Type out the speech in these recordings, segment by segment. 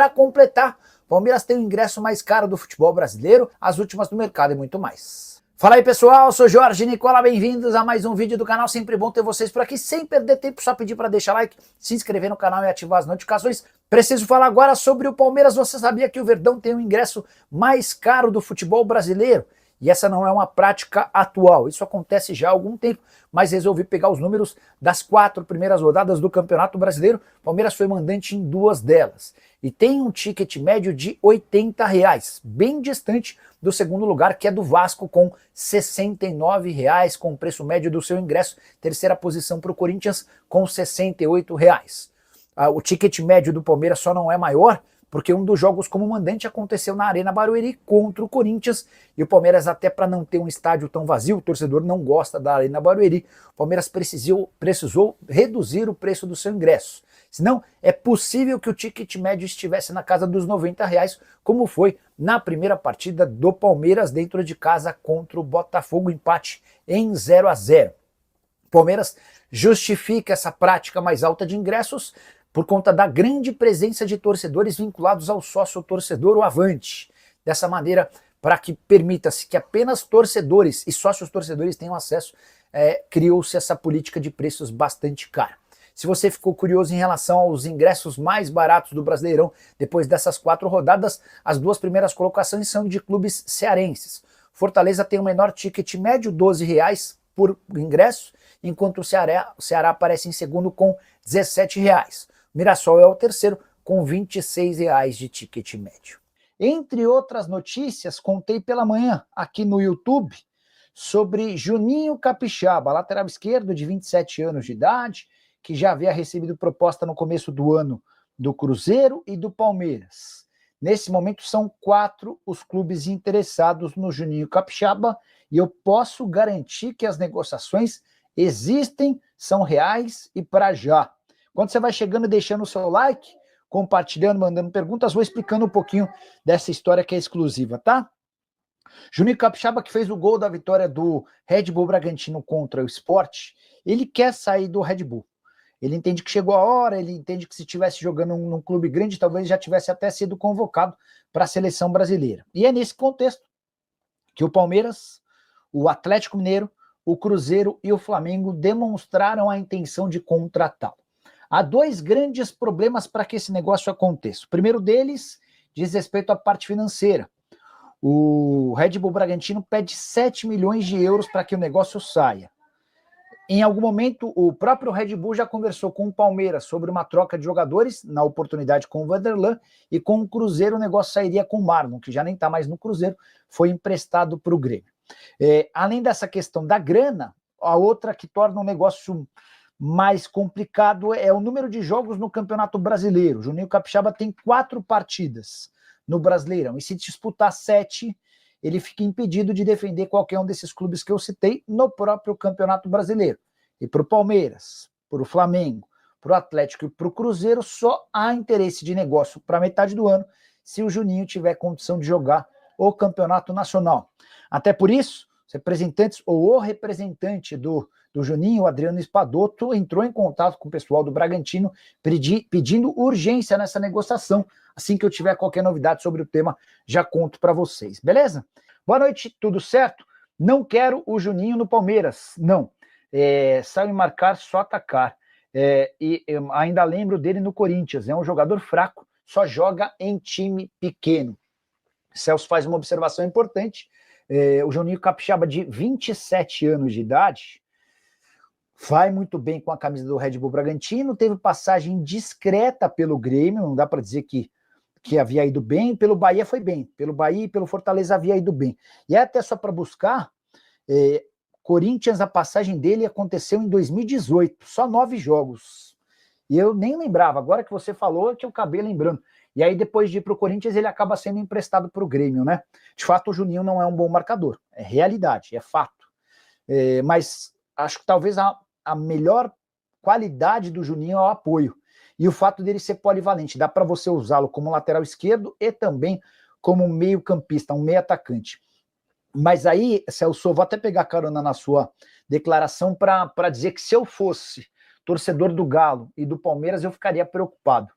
Para completar, Palmeiras tem o ingresso mais caro do futebol brasileiro, as últimas do mercado e muito mais. Fala aí pessoal, eu sou Jorge Nicola, bem-vindos a mais um vídeo do canal, sempre bom ter vocês por aqui, sem perder tempo, só pedir para deixar like, se inscrever no canal e ativar as notificações. Preciso falar agora sobre o Palmeiras. Você sabia que o Verdão tem o ingresso mais caro do futebol brasileiro? E essa não é uma prática atual, isso acontece já há algum tempo, mas resolvi pegar os números das 4 primeiras rodadas do Campeonato Brasileiro. O Palmeiras foi mandante em 2 delas e tem um ticket médio de R$80, bem distante do segundo lugar, que é do Vasco, com R$69, com o preço médio do seu ingresso. Terceira posição para o Corinthians, com R$68. O ticket médio do Palmeiras só não é maior porque um dos jogos como mandante aconteceu na Arena Barueri contra o Corinthians, e o Palmeiras, até para não ter um estádio tão vazio, o torcedor não gosta da Arena Barueri, o Palmeiras precisou reduzir o preço do seu ingresso. Senão, é possível que o ticket médio estivesse na casa dos R$90, como foi na primeira partida do Palmeiras dentro de casa contra o Botafogo, empate em 0-0. O Palmeiras justifica essa prática mais alta de ingressos por conta da grande presença de torcedores vinculados ao sócio-torcedor, o Avante. Dessa maneira, para que permita-se que apenas torcedores e sócios-torcedores tenham acesso, criou-se essa política de preços bastante cara. Se você ficou curioso em relação aos ingressos mais baratos do Brasileirão, depois dessas 4 rodadas, as 2 primeiras colocações são de clubes cearenses. Fortaleza tem o menor ticket médio, R$12 por ingresso, enquanto o Ceará aparece em segundo com R$17. Mirassol é o terceiro, com R$26 de ticket médio. Entre outras notícias, contei pela manhã aqui no YouTube sobre Juninho Capixaba, lateral esquerdo de 27 anos de idade, que já havia recebido proposta no começo do ano do Cruzeiro e do Palmeiras. Nesse momento são 4 os clubes interessados no Juninho Capixaba, e eu posso garantir que as negociações existem, são reais e para já. Quando você vai chegando e deixando o seu like, compartilhando, mandando perguntas, vou explicando um pouquinho dessa história que é exclusiva, tá? Juninho Capixaba, que fez o gol da vitória do Red Bull Bragantino contra o Sport, ele quer sair do Red Bull. Ele entende que chegou a hora, ele entende que se estivesse jogando num clube grande, talvez já tivesse até sido convocado para a seleção brasileira. E é nesse contexto que o Palmeiras, o Atlético Mineiro, o Cruzeiro e o Flamengo demonstraram a intenção de contratá-lo. Há 2 grandes problemas para que esse negócio aconteça. O primeiro deles diz respeito à parte financeira. O Red Bull Bragantino pede 7 milhões de euros para que o negócio saia. Em algum momento, o próprio Red Bull já conversou com o Palmeiras sobre uma troca de jogadores, na oportunidade com o Vanderlan, e com o Cruzeiro o negócio sairia com o Marlon, que já nem está mais no Cruzeiro, foi emprestado para o Grêmio. Além dessa questão da grana, a outra que torna o negócio mais complicado é o número de jogos no Campeonato Brasileiro. O Juninho Capixaba tem 4 partidas no Brasileirão, e se disputar 7, ele fica impedido de defender qualquer um desses clubes que eu citei no próprio Campeonato Brasileiro. E para o Palmeiras, para o Flamengo, para o Atlético e para o Cruzeiro, só há interesse de negócio para metade do ano se o Juninho tiver condição de jogar o Campeonato Nacional. Até por isso, os representantes ou o representante do Juninho, o Adriano Espadoto, entrou em contato com o pessoal do Bragantino pedindo urgência nessa negociação. Assim que eu tiver qualquer novidade sobre o tema, já conto para vocês, beleza? Boa noite, tudo certo? Não quero o Juninho no Palmeiras, não. Sabe marcar, só atacar. E eu ainda lembro dele no Corinthians, é um jogador fraco, só joga em time pequeno. Celso faz uma observação importante. O Juninho Capixaba, de 27 anos de idade, vai muito bem com a camisa do Red Bull Bragantino, teve passagem discreta pelo Grêmio, não dá para dizer que havia ido bem, pelo Bahia foi bem, pelo Bahia e pelo Fortaleza havia ido bem. E até só para buscar, Corinthians, a passagem dele aconteceu em 2018, só 9 jogos. E eu nem lembrava, agora que você falou é que eu acabei lembrando. E aí depois de ir para o Corinthians ele acaba sendo emprestado para o Grêmio, né? De fato o Juninho não é um bom marcador, é realidade, é fato. Mas acho que talvez a melhor qualidade do Juninho é o apoio. E o fato dele ser polivalente, dá para você usá-lo como lateral esquerdo e também como meio campista, um meio atacante. Mas aí, Celso, vou até pegar carona na sua declaração para dizer que se eu fosse torcedor do Galo e do Palmeiras, eu ficaria preocupado.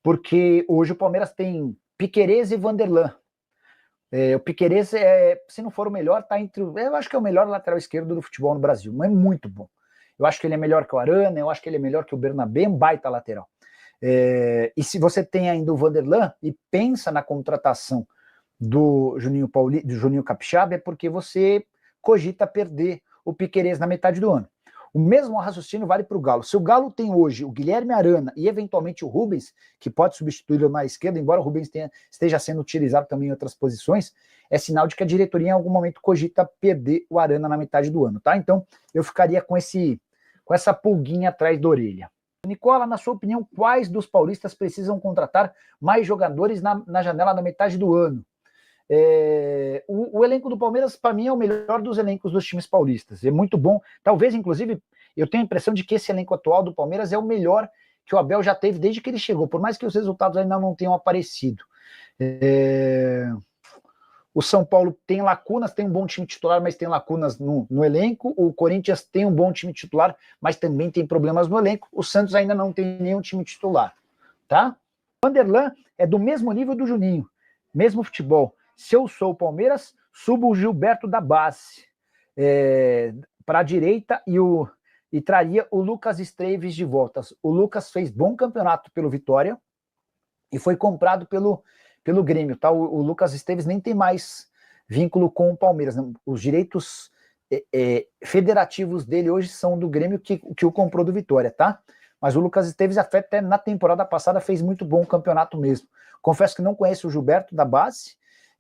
porque hoje o Palmeiras tem Piquerez e Vanderlan. O Piquerez, se não for o melhor, tá entre. Eu acho que é o melhor lateral esquerdo do futebol no Brasil, mas é muito bom. Eu acho que ele é melhor que o Arana, eu acho que ele é melhor que o Bernabé, um baita lateral. E se você tem ainda o Vanderlan e pensa na contratação do Juninho Capixaba, é porque você cogita perder o Piquerez na metade do ano. O mesmo raciocínio vale para o Galo. Se o Galo tem hoje o Guilherme Arana e eventualmente o Rubens, que pode substituí-lo na esquerda, embora o Rubens esteja sendo utilizado também em outras posições, é sinal de que a diretoria em algum momento cogita perder o Arana na metade do ano, tá? Então eu ficaria com essa pulguinha atrás da orelha. Nicola, na sua opinião, quais dos paulistas precisam contratar mais jogadores na janela da metade do ano? O elenco do Palmeiras, para mim, é o melhor dos elencos dos times paulistas. É muito bom. Talvez, inclusive, eu tenho a impressão de que esse elenco atual do Palmeiras é o melhor que o Abel já teve desde que ele chegou, por mais que os resultados ainda não tenham aparecido. O São Paulo tem lacunas, tem um bom time titular, mas tem lacunas no elenco. O Corinthians tem um bom time titular, mas também tem problemas no elenco. O Santos ainda não tem nenhum time titular, tá? O Vanderlan é do mesmo nível do Juninho, mesmo futebol. Se eu sou o Palmeiras, subo o Gilberto da base para a direita e traria o Lucas Esteves de volta. O Lucas fez bom campeonato pelo Vitória e foi comprado pelo Grêmio, tá? O Lucas Esteves nem tem mais vínculo com o Palmeiras, né? Os direitos federativos dele hoje são do Grêmio que o comprou do Vitória, tá? Mas o Lucas Esteves até na temporada passada fez muito bom campeonato mesmo. Confesso que não conheço o Gilberto da base,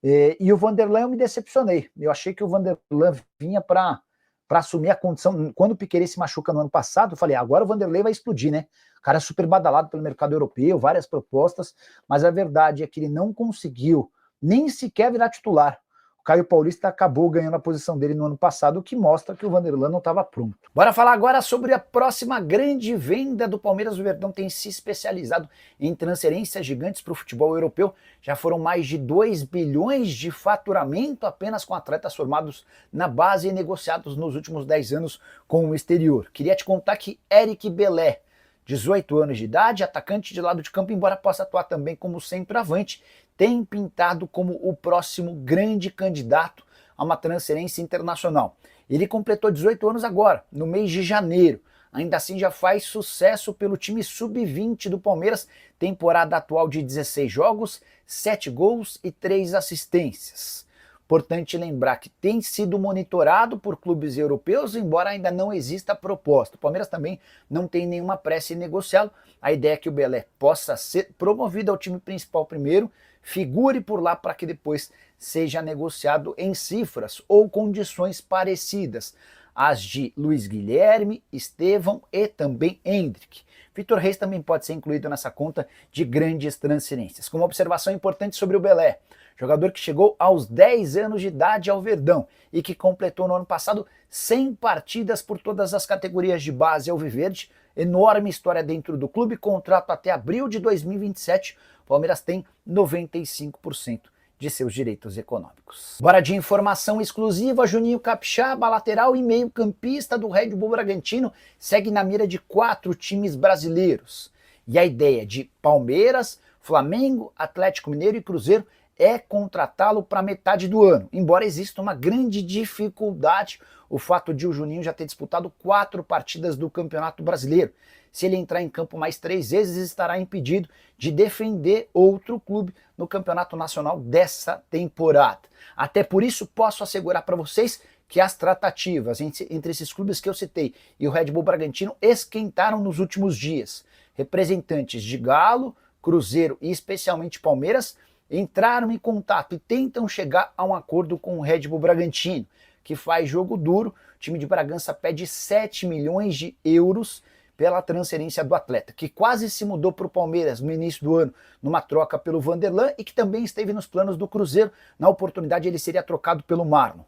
e o Vanderlan eu me decepcionei. Eu achei que o Vanderlan vinha para assumir a condição. Quando o Piquerez se machuca no ano passado, eu falei, agora o Vanderlan vai explodir, né? O cara é super badalado pelo mercado europeu, várias propostas, mas a verdade é que ele não conseguiu nem sequer virar titular. O Caio Paulista acabou ganhando a posição dele no ano passado, o que mostra que o Vanderlan não estava pronto. Bora falar agora sobre a próxima grande venda do Palmeiras. O Verdão tem se especializado em transferências gigantes para o futebol europeu. Já foram mais de 2 bilhões de faturamento apenas com atletas formados na base e negociados nos últimos 10 anos com o exterior. Queria te contar que Eric Belé, 18 anos de idade, atacante de lado de campo, embora possa atuar também como centroavante, tem pintado como o próximo grande candidato a uma transferência internacional. Ele completou 18 anos agora, no mês de janeiro. Ainda assim já faz sucesso pelo time sub-20 do Palmeiras, temporada atual de 16 jogos, 7 gols e 3 assistências. Importante lembrar que tem sido monitorado por clubes europeus, embora ainda não exista proposta. O Palmeiras também não tem nenhuma pressa em negociá-lo. A ideia é que o Belé possa ser promovido ao time principal primeiro, figure por lá para que depois seja negociado em cifras ou condições parecidas às de Luiz Guilherme, Estevão e também Endrick. Vitor Reis também pode ser incluído nessa conta de grandes transferências. Como observação importante sobre o Belé, jogador que chegou aos 10 anos de idade ao Verdão e que completou no ano passado 100 partidas por todas as categorias de base alviverde, enorme história dentro do clube, contrato até abril de 2027, o Palmeiras tem 95% de seus direitos econômicos. Bora de informação exclusiva, Juninho Capixaba, lateral e meio campista do Red Bull Bragantino, segue na mira de 4 times brasileiros. E a ideia de Palmeiras, Flamengo, Atlético Mineiro e Cruzeiro é contratá-lo para metade do ano, embora exista uma grande dificuldade o fato de o Juninho já ter disputado 4 partidas do Campeonato Brasileiro. Se ele entrar em campo mais 3 vezes, estará impedido de defender outro clube no Campeonato Nacional dessa temporada. Até por isso, posso assegurar para vocês que as tratativas entre esses clubes que eu citei e o Red Bull Bragantino esquentaram nos últimos dias. Representantes de Galo, Cruzeiro e especialmente Palmeiras entraram em contato e tentam chegar a um acordo com o Red Bull Bragantino, que faz jogo duro. O time de Bragança pede 7 milhões de euros pela transferência do atleta, que quase se mudou para o Palmeiras no início do ano, numa troca pelo Vanderlan e que também esteve nos planos do Cruzeiro. Na oportunidade ele seria trocado pelo Marlon.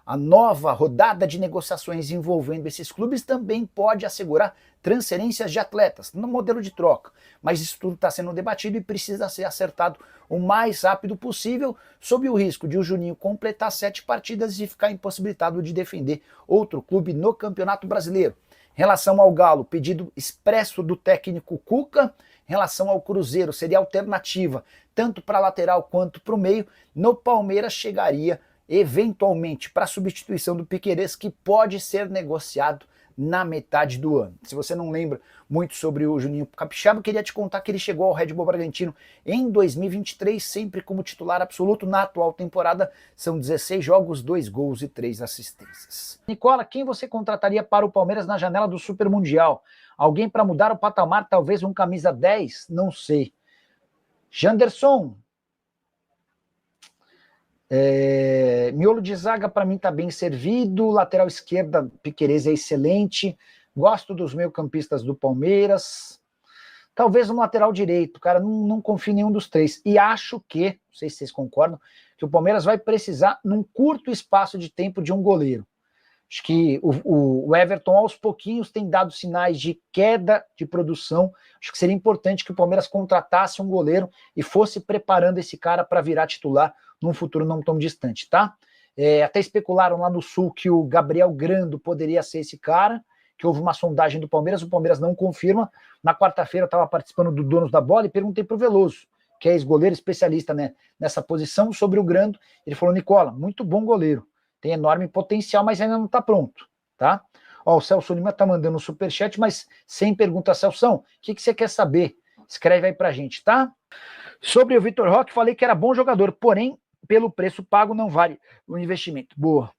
A nova rodada de negociações envolvendo esses clubes também pode assegurar transferências de atletas no modelo de troca, mas isso tudo está sendo debatido e precisa ser acertado o mais rápido possível, sob o risco de o Juninho completar 7 partidas e ficar impossibilitado de defender outro clube no Campeonato Brasileiro. Em relação ao Galo, pedido expresso do técnico Cuca, em relação ao Cruzeiro, seria alternativa tanto para lateral quanto para o meio. No Palmeiras chegaria eventualmente para substituição do Piquerez, que pode ser negociado na metade do ano. Se você não lembra muito sobre o Juninho Capixaba, eu queria te contar que ele chegou ao Red Bull Bragantino em 2023, sempre como titular absoluto. Na atual temporada são 16 jogos, 2 gols e 3 assistências. Nicola, quem você contrataria para o Palmeiras na janela do Super Mundial? Alguém para mudar o patamar, talvez um camisa 10? Não sei. Janderson, miolo de zaga para mim tá bem servido, lateral esquerda Piquerez é excelente, gosto dos meio-campistas do Palmeiras, talvez no lateral direito, cara, não confio em nenhum dos três, e acho que, não sei se vocês concordam, que o Palmeiras vai precisar num curto espaço de tempo de um goleiro. Acho que o Everton aos pouquinhos tem dado sinais de queda de produção. Acho que seria importante que o Palmeiras contratasse um goleiro e fosse preparando esse cara para virar titular num futuro não tão distante, tá? Até especularam lá no Sul que o Gabriel Grando poderia ser esse cara, que houve uma sondagem do Palmeiras, o Palmeiras não confirma. Na quarta-feira eu estava participando do Donos da Bola e perguntei para o Veloso, que é ex-goleiro especialista, né, nessa posição, sobre o Grando. Ele falou: Nicola, muito bom goleiro, tem enorme potencial, mas ainda não está pronto, tá? Ó, o Celso Lima tá mandando um superchat, mas sem pergunta. Celso, o que você quer saber? Escreve aí pra gente, tá? Sobre o Vitor Roque, falei que era bom jogador, porém, pelo preço pago não vale o investimento. Boa.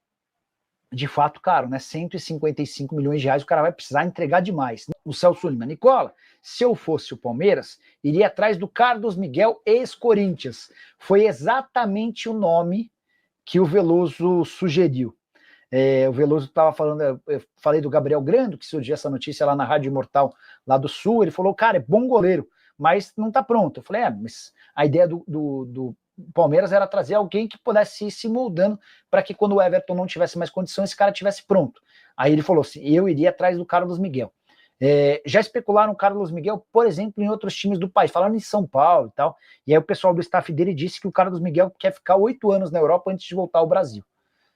De fato, caro, né? 155 milhões de reais, o cara vai precisar entregar demais. O Celso Lima: Nicola, se eu fosse o Palmeiras, iria atrás do Carlos Miguel, ex-Corinthians. Foi exatamente o nome que o Veloso sugeriu. O Veloso estava falando, eu falei do Gabriel Grando, que surgiu essa notícia lá na Rádio Imortal, lá do Sul. Ele falou: cara, é bom goleiro, mas não está pronto. Eu falei: mas a ideia do Palmeiras era trazer alguém que pudesse ir se moldando para que quando o Everton não tivesse mais condições, esse cara tivesse pronto. Aí ele falou assim: eu iria atrás do Carlos Miguel. Já especularam o Carlos Miguel, por exemplo, em outros times do país, falando em São Paulo e tal, e aí o pessoal do staff dele disse que o Carlos Miguel quer ficar 8 anos na Europa antes de voltar ao Brasil.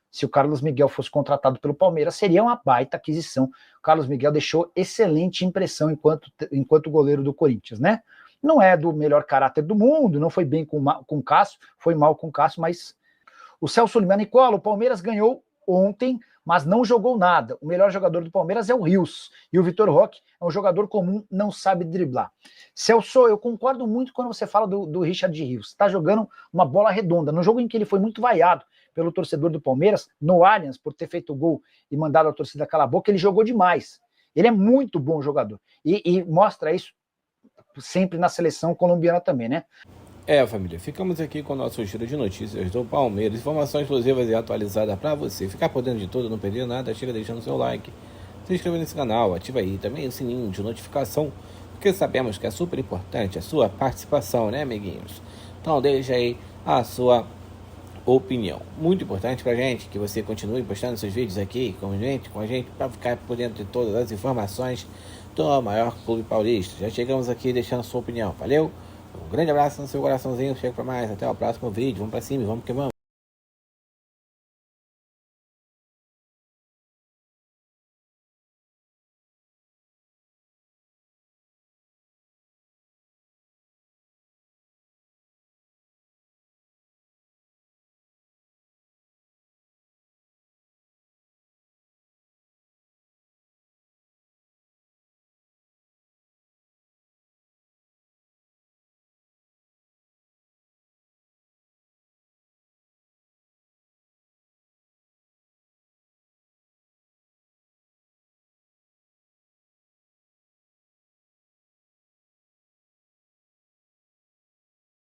Se o Carlos Miguel fosse contratado pelo Palmeiras, seria uma baita aquisição. O Carlos Miguel deixou excelente impressão enquanto goleiro do Corinthians, né? Não é do melhor caráter do mundo, não foi bem com o Cássio, foi mal com o Cássio, mas o Celso Lima: Nicola, o Palmeiras ganhou ontem, mas não jogou nada. O melhor jogador do Palmeiras é o Rios, e o Vitor Roque é um jogador comum, não sabe driblar. Celso, eu concordo muito quando você fala do Richard Rios. Está jogando uma bola redonda. No jogo em que ele foi muito vaiado pelo torcedor do Palmeiras, no Allianz, por ter feito o gol e mandado a torcida calar a boca, ele jogou demais. Ele é muito bom jogador. E mostra isso sempre na seleção colombiana também, né? Família, ficamos aqui com o nosso giro de notícias do Palmeiras, informações exclusivas e atualizadas para você ficar por dentro de tudo, não perder nada. Chega deixando seu like, se inscreva nesse canal, ativa aí também o sininho de notificação, porque sabemos que é super importante a sua participação, né, amiguinhos? Então deixa aí a sua opinião. Muito importante pra gente que você continue postando seus vídeos aqui com a gente para ficar por dentro de todas as informações do maior clube paulista. Já chegamos aqui deixando a sua opinião, valeu? Um grande abraço no seu coraçãozinho, chega pra mais, até o próximo vídeo, vamos pra cima, vamos que vamos.